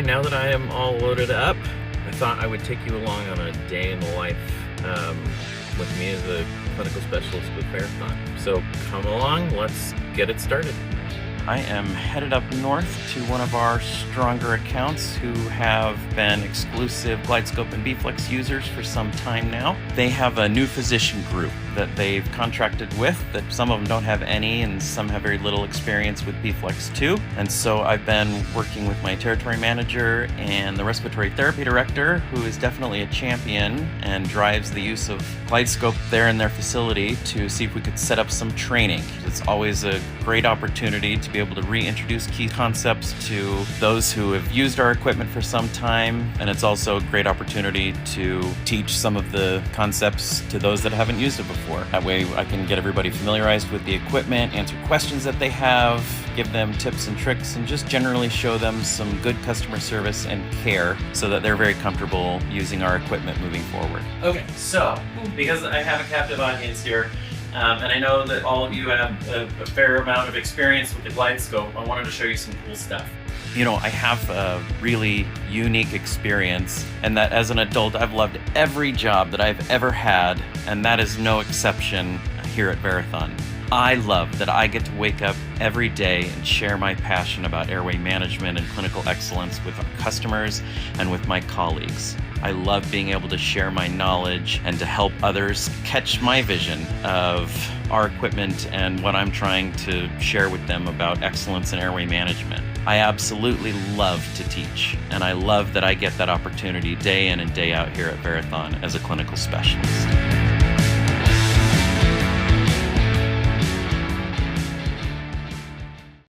now that I am all loaded up, I thought I would take you along on a day in the life with me as a clinical specialist with Verathon. So come along, let's get it started. I am headed up north to one of our stronger accounts who have been exclusive GlideScope and BFlex users for some time now. They have a new physician group that they've contracted with, that some of them don't have any and some have very little experience with BFlex too. And so I've been working with my territory manager and the respiratory therapy director, who is definitely a champion and drives the use of GlideScope there in their facility, to see if we could set up some training. It's always a great opportunity to be able to reintroduce key concepts to those who have used our equipment for some time, and it's also a great opportunity to teach some of the concepts to those that haven't used it before. That way I can get everybody familiarized with the equipment, answer questions that they have, give them tips and tricks, and just generally show them some good customer service and care so that they're very comfortable using our equipment moving forward. Okay, so because I have a captive audience here, and I know that all of you have a fair amount of experience with the GlideScope, I wanted to show you some cool stuff. You know, I have a really unique experience, and that as an adult, I've loved every job that I've ever had, and that is no exception here at Verathon. I love that I get to wake up every day and share my passion about airway management and clinical excellence with our customers and with my colleagues. I love being able to share my knowledge and to help others catch my vision of our equipment and what I'm trying to share with them about excellence in airway management. I absolutely love to teach, and I love that I get that opportunity day in and day out here at Verathon as a clinical specialist.